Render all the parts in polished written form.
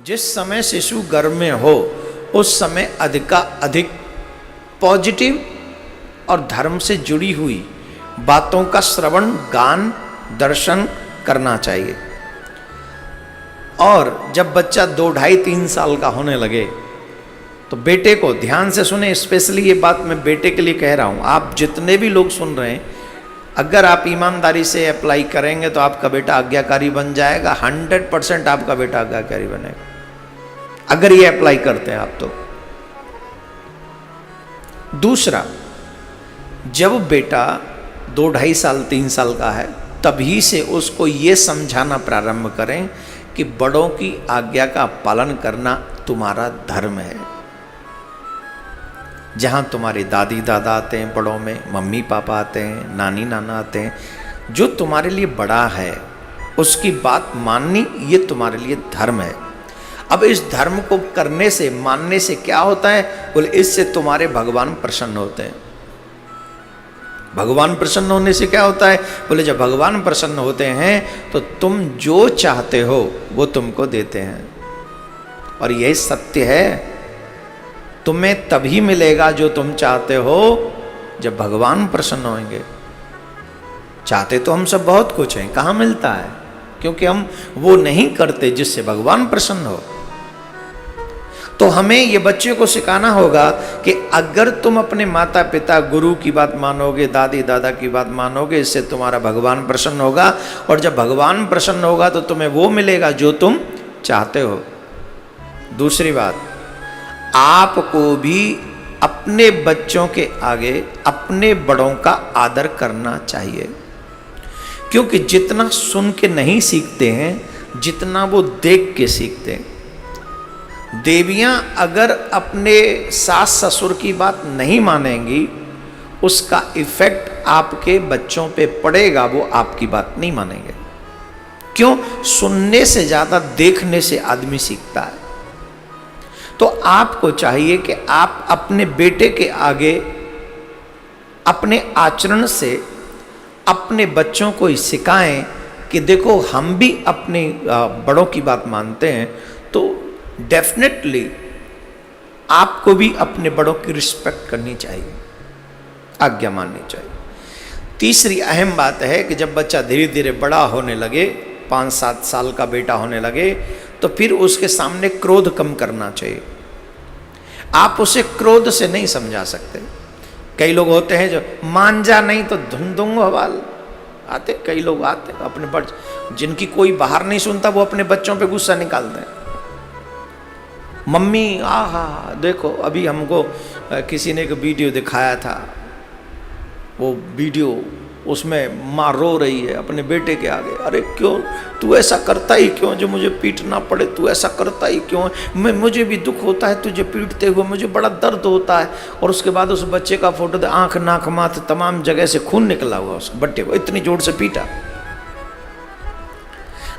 जिस समय शिशु गर्भ में हो उस समय अधिक पॉजिटिव और धर्म से जुड़ी हुई बातों का श्रवण, गान, दर्शन करना चाहिए। और जब बच्चा 2, 2.5, 3 साल का होने लगे तो बेटे को ध्यान से सुने, स्पेशली ये बात मैं बेटे के लिए कह रहा हूँ। आप जितने भी लोग सुन रहे हैं, अगर आप ईमानदारी से अप्लाई करेंगे तो आपका बेटा आज्ञाकारी बन जाएगा। 100% आपका बेटा आज्ञाकारी बनेगा अगर ये अप्लाई करते हैं आप तो। दूसरा, जब बेटा 2, 2.5 साल, 3 साल का है तभी से उसको ये समझाना प्रारंभ करें कि बड़ों की आज्ञा का पालन करना तुम्हारा धर्म है। जहां तुम्हारे दादी दादा आते हैं बड़ों में, मम्मी पापा आते हैं, नानी नाना आते हैं, जो तुम्हारे लिए बड़ा है उसकी बात माननी, ये तुम्हारे लिए धर्म है। अब इस धर्म को करने से, मानने से क्या होता है? बोले इससे तुम्हारे भगवान प्रसन्न होते हैं। भगवान प्रसन्न होने से क्या होता है? बोले जब भगवान प्रसन्न होते हैं तो तुम जो चाहते हो वो तुमको देते हैं। और यही सत्य है, तुम्हें तभी मिलेगा जो तुम चाहते हो जब भगवान प्रसन्न होंगे। चाहते तो हम सब बहुत कुछ हैं, कहाँ मिलता है? क्योंकि हम वो नहीं करते जिससे भगवान प्रसन्न हो। तो हमें ये बच्चे को सिखाना होगा कि अगर तुम अपने माता पिता, गुरु की बात मानोगे, दादी दादा की बात मानोगे, इससे तुम्हारा भगवान प्रसन्न होगा। और जब भगवान प्रसन्न होगा तो तुम्हें वो मिलेगा जो तुम चाहते हो। दूसरी बात, आपको भी अपने बच्चों के आगे अपने बड़ों का आदर करना चाहिए। क्योंकि जितना सुन के नहीं सीखते हैं, जितना वो देख के सीखते हैं। देवियां अगर अपने सास ससुर की बात नहीं मानेंगी, उसका इफेक्ट आपके बच्चों पे पड़ेगा, वो आपकी बात नहीं मानेंगे। क्यों? सुनने से ज़्यादा देखने से आदमी सीखता है। तो आपको चाहिए कि आप अपने बेटे के आगे अपने आचरण से अपने बच्चों को सिखाएं कि देखो हम भी अपने बड़ों की बात मानते हैं, तो डेफिनेटली आपको भी अपने बड़ों की रिस्पेक्ट करनी चाहिए, आज्ञा माननी चाहिए। तीसरी अहम बात है कि जब बच्चा धीरे धीरे बड़ा होने लगे, 5-7 साल का बेटा होने लगे, तो फिर उसके सामने क्रोध कम करना चाहिए। आप उसे क्रोध से नहीं समझा सकते। कई लोग होते हैं जो मान जा नहीं तो धुन दूंगा हवाल आते, कई लोग आते अपने बच्चे, जिनकी कोई बाहर नहीं सुनता, वो अपने बच्चों पे गुस्सा निकालते हैं। मम्मी आहा देखो, अभी हमको किसी ने एक वीडियो दिखाया था, वो वीडियो उसमें माँ रो रही है अपने बेटे के आगे। अरे क्यों तू ऐसा करता ही क्यों, जो मुझे पीटना पड़े तू ऐसा करता ही क्यों? मुझे भी दुख होता है तुझे पीटते हुए, मुझे बड़ा दर्द होता है। और उसके बाद उस बच्चे का फोटो दे, आँख नाक माथ तमाम जगह से खून निकला हुआ उस बच्चे को, इतनी जोर से पीटा।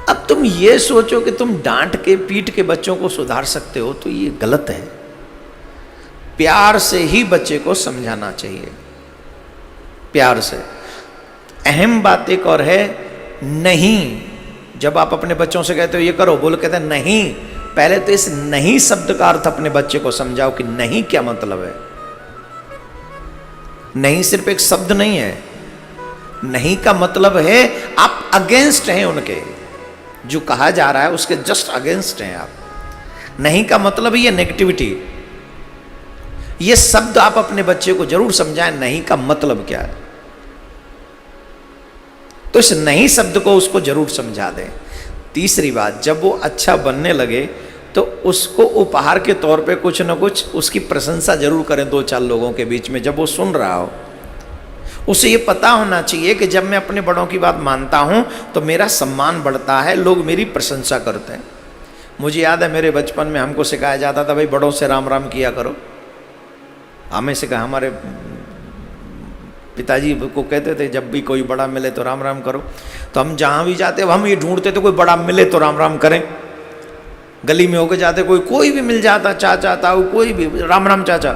अब तुम ये सोचो कि तुम डांट के पीट के बच्चों को सुधार सकते हो, तो ये गलत है। प्यार से ही बच्चे को समझाना चाहिए, प्यार से। अहम बात एक और है, नहीं। जब आप अपने बच्चों से कहते हो ये करो, बोल कहते हैं नहीं, पहले तो इस नहीं शब्द का अर्थ अपने बच्चे को समझाओ कि नहीं क्या मतलब है। नहीं सिर्फ एक शब्द नहीं है, नहीं का मतलब है आप अगेंस्ट हैं उनके, जो कहा जा रहा है उसके जस्ट अगेंस्ट हैं आप। नहीं का मतलब है ये नेगेटिविटी। ये शब्द आप अपने बच्चे को जरूर समझाएं, नहीं का मतलब क्या है। तो इस नहीं शब्द को उसको जरूर समझा दें। तीसरी बात, जब वो अच्छा बनने लगे तो उसको उपहार के तौर पे कुछ न कुछ उसकी प्रशंसा जरूर करें 2-4 लोगों के बीच में, जब वो सुन रहा हो। उसे ये पता होना चाहिए कि जब मैं अपने बड़ों की बात मानता हूँ तो मेरा सम्मान बढ़ता है, लोग मेरी प्रशंसा करते हैं। मुझे याद है मेरे बचपन में हमको सिखाया जाता था, भाई बड़ों से राम राम किया करो। हमें सिखाया, हमारे पिताजी को कहते थे जब भी कोई बड़ा मिले तो राम राम करो। तो हम जहाँ भी जाते हम ये ढूंढते थे कोई बड़ा मिले तो राम राम करें। गली में होके जाते, कोई भी मिल जाता, चाचा ताऊ कोई भी, राम राम चाचा।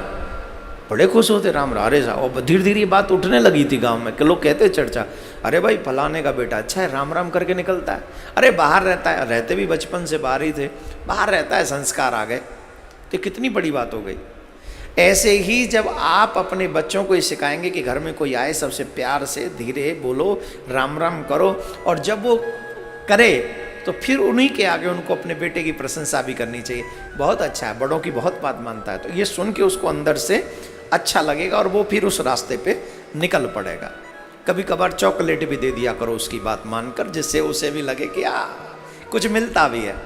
बड़े खुश होते, राम अरे साहब। धीरे धीरे ये बात उठने लगी थी गांव में कि लोग कहते चर्चा, अरे भाई फलाने का बेटा अच्छा है, राम राम करके निकलता है, अरे बाहर रहता है, रहते भी बचपन से बाहर ही थे, बाहर रहता है, संस्कार आ गए, तो कितनी बड़ी बात हो गई। ऐसे ही जब आप अपने बच्चों को ये सिखाएंगे कि घर में कोई आए सबसे प्यार से धीरे बोलो, राम राम करो, और जब वो करे तो फिर उन्हीं के आगे उनको अपने बेटे की प्रशंसा भी करनी चाहिए, बहुत अच्छा है, बड़ों की बहुत बात मानता है, तो ये सुन के उसको अंदर से अच्छा लगेगा और वो फिर उस रास्ते पे निकल पड़ेगा। कभी कभार चॉकलेट भी दे दिया करो उसकी बात मानकर, जिससे उसे भी लगे कि कुछ मिलता भी है।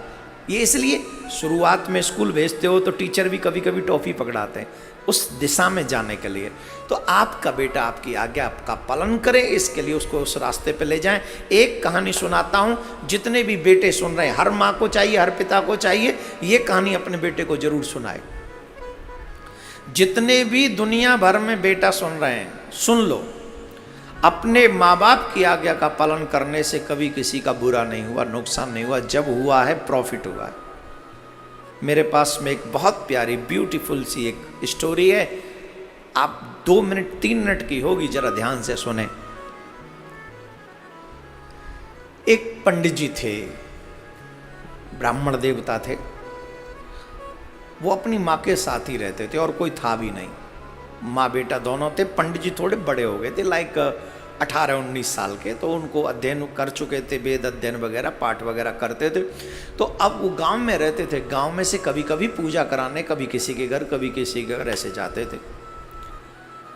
ये इसलिए शुरुआत में स्कूल भेजते हो तो टीचर भी कभी कभी टॉफ़ी पकड़ाते हैं उस दिशा में जाने के लिए, तो आपका बेटा आपकी आज्ञा आपका पालन करे, इसके लिए उसको उस रास्ते पे ले जाएं। एक कहानी सुनाता हूँ, जितने भी बेटे सुन रहे हैं, हर माँ को चाहिए, हर पिता को चाहिए, ये कहानी अपने बेटे को जरूर सुनाए। जितने भी दुनिया भर में बेटा सुन रहे हैं, सुन लो, अपने माँ बाप की आज्ञा का पालन करने से कभी किसी का बुरा नहीं हुआ, नुकसान नहीं हुआ, जब हुआ है प्रॉफिट हुआ है। मेरे पास में एक बहुत प्यारी ब्यूटीफुल सी एक स्टोरी है, आप 2 मिनट 3 मिनट की होगी, जरा ध्यान से सुने। एक पंडित जी थे, ब्राह्मण देवता थे, वो अपनी माँ के साथ ही रहते थे और कोई था भी नहीं, माँ बेटा दोनों थे। पंडित जी थोड़े बड़े हो गए थे, लाइक 18-19 साल के, तो उनको अध्ययन कर चुके थे, वेद अध्ययन वगैरह पाठ वगैरह करते थे। तो अब वो गांव में रहते थे, गांव में से कभी कभी पूजा कराने, कभी किसी के घर कभी किसी के घर ऐसे जाते थे।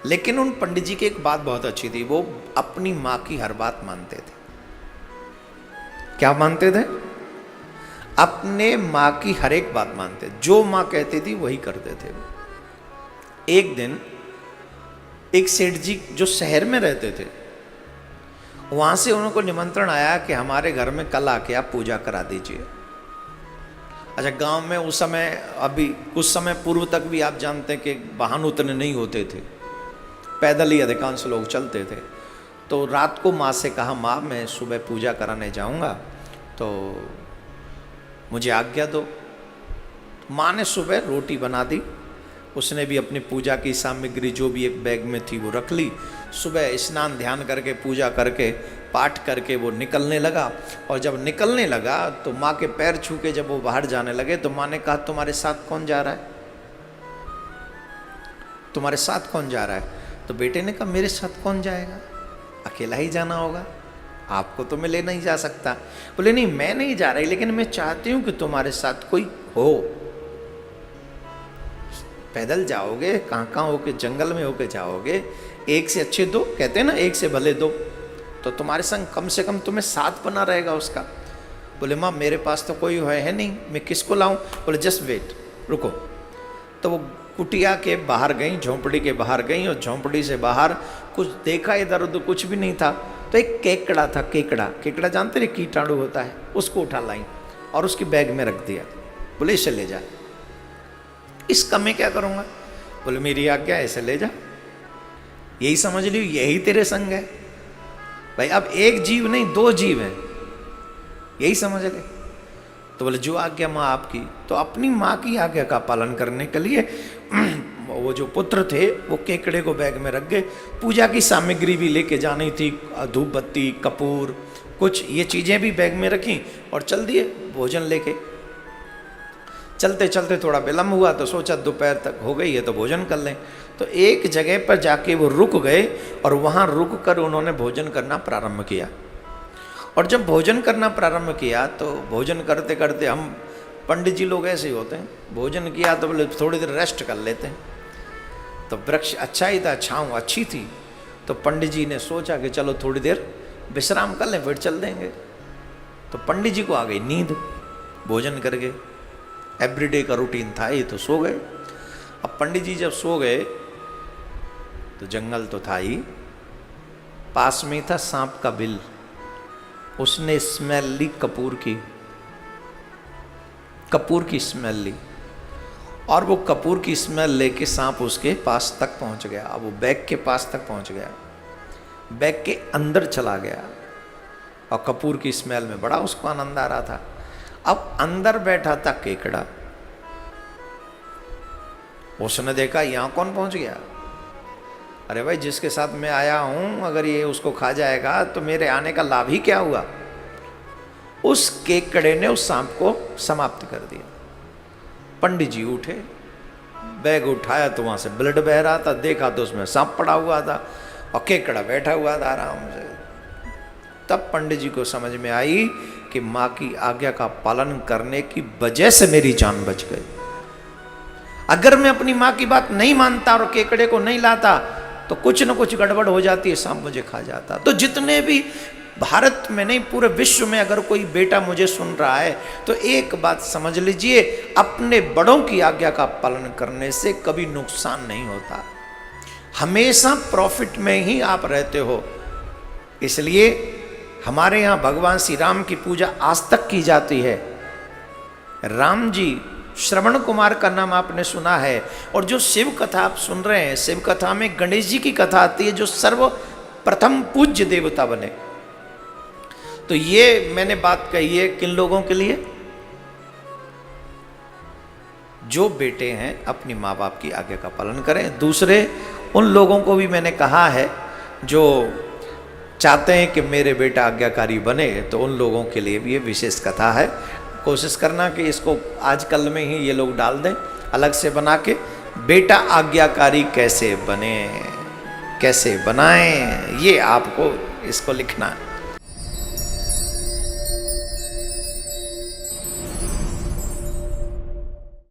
लेकिन उन पंडित जी की एक बात बहुत अच्छी थी, वो अपनी माँ की हर बात मानते थे। क्या मानते थे? अपने माँ की हर एक बात मानते, जो माँ कहती थी वही करते थे। एक दिन एक सेठ जी जो शहर में रहते थे, वहां से उनको निमंत्रण आया कि हमारे घर में कल आके आप पूजा करा दीजिए। अच्छा, गांव में उस समय, अभी कुछ समय पूर्व तक भी आप जानते हैं कि वाहन उतने नहीं होते थे, पैदल ही अधिकांश लोग चलते थे। तो रात को माँ से कहा, माँ मैं सुबह पूजा कराने जाऊंगा, तो मुझे आज्ञा दो। माँ ने सुबह रोटी बना दी, उसने भी अपनी पूजा की सामग्री जो भी एक बैग में थी वो रख ली। सुबह स्नान ध्यान करके पूजा करके पाठ करके वो निकलने लगा, और जब निकलने लगा तो माँ के पैर छू के जब वो बाहर जाने लगे तो माँ ने कहा, तुम्हारे साथ कौन जा रहा है? तुम्हारे साथ कौन जा रहा है? तो बेटे ने कहा, मेरे साथ कौन जाएगा, अकेला ही जाना होगा, आपको तो मैं ले नहीं जा सकता। बोले नहीं, मैं नहीं जा रही, लेकिन मैं चाहती हूँ कि तुम्हारे साथ कोई हो। पैदल जाओगे, कहाँ होके, जंगल में होके जाओगे, एक से अच्छे दो, कहते हैं ना, एक से भले दो, तो तुम्हारे संग कम से कम तुम्हें साथ बना रहेगा उसका। बोले माँ मेरे पास तो कोई है नहीं, मैं किसको लाऊं? बोले जस्ट वेट, रुको। तो वो कुटिया के बाहर गई, झोंपड़ी के बाहर गई, और झोंपड़ी से बाहर कुछ देखा, इधर उधर कुछ भी नहीं था, तो एक केकड़ा था, केकड़ा जानते थे, कीटाणु होता है, उसको उठा लाई और उसकी बैग में रख दिया। बोले इसे ले जा। इसका मैं क्या करूँगा? बोले मेरी आज्ञा, ऐसे ले जा, यही समझ लियो, यही तेरे संग है। भाई अब एक जीव नहीं, 2 जीव हैं, यही समझ ले। तो बोले जो आज्ञा माँ आपकी। तो अपनी माँ की आज्ञा का पालन करने के लिए वो जो पुत्र थे वो केकड़े को बैग में रख गए। पूजा की सामग्री भी लेके जानी थी, धूप बत्ती कपूर कुछ ये चीज़ें भी बैग में रखी और चल दिए भोजन लेके। चलते चलते थोड़ा विलम्ब हुआ तो सोचा दोपहर तक हो गई है तो भोजन कर लें। तो एक जगह पर जाके वो रुक गए और वहाँ रुक कर उन्होंने भोजन करना प्रारंभ किया। और जब भोजन करना प्रारंभ किया तो भोजन करते करते, हम पंडित जी लोग ऐसे ही होते हैं, भोजन किया तो बोले थोड़ी देर रेस्ट कर लेते हैं। तो वृक्ष अच्छा ही था, छाँव अच्छी थी, तो पंडित जी ने सोचा कि चलो थोड़ी देर विश्राम कर लें फिर चल देंगे। तो पंडित जी को आ गई नींद भोजन करके, एवरीडे का रूटीन था ये, तो सो गए। अब पंडित जी जब सो गए तो जंगल तो था ही, पास में था सांप का बिल। उसने स्मेल ली कपूर की स्मेल ली, और वो कपूर की स्मेल लेके सांप उसके पास तक पहुंच गया। अब वो बैग के पास तक पहुंच गया, बैग के अंदर चला गया और कपूर की स्मेल में बड़ा उसको आनंद आ रहा था। अब अंदर बैठा था केकड़ा, उसने देखा यहाँ कौन पहुंच गया, अरे भाई जिसके साथ मैं आया हूं अगर ये उसको खा जाएगा तो मेरे आने का लाभ ही क्या हुआ। उस केकड़े ने उस सांप को समाप्त कर दिया। पंडित जी उठे, बैग उठाया तो वहां से ब्लड बह रहा था, देखा तो उसमें सांप पड़ा हुआ था और केकड़ा बैठा हुआ था आराम से। तब पंडित जी को समझ में आई कि मां की आज्ञा का पालन करने की वजह से मेरी जान बच गई। अगर मैं अपनी मां की बात नहीं मानता और केकड़े को नहीं लाता तो कुछ न कुछ गड़बड़ हो जाती है, सांप मुझे खा जाता। तो जितने भी भारत में नहीं पूरे विश्व में अगर कोई बेटा मुझे सुन रहा है तो एक बात समझ लीजिए, अपने बड़ों की आज्ञा का पालन करने से कभी नुकसान नहीं होता, हमेशा प्रॉफिट में ही आप रहते हो। इसलिए हमारे यहाँ भगवान श्री राम की पूजा आज तक की जाती है। राम जी, श्रवण कुमार का नाम आपने सुना है, और जो शिव कथा आप सुन रहे हैं, शिव कथा में गणेश जी की कथा आती है जो सर्वप्रथम पूज्य देवता बने। तो ये मैंने बात कही है किन लोगों के लिए? जो बेटे हैं अपनी माँ बाप की आज्ञा का पालन करें। दूसरे उन लोगों को भी मैंने कहा है जो चाहते हैं कि मेरे बेटा आज्ञाकारी बने, तो उन लोगों के लिए भी ये विशेष कथा है। कोशिश करना कि इसको आज कल में ही ये लोग डाल दें अलग से बना के, बेटा आज्ञाकारी कैसे बने, कैसे बनाएं, ये आपको इसको लिखना है।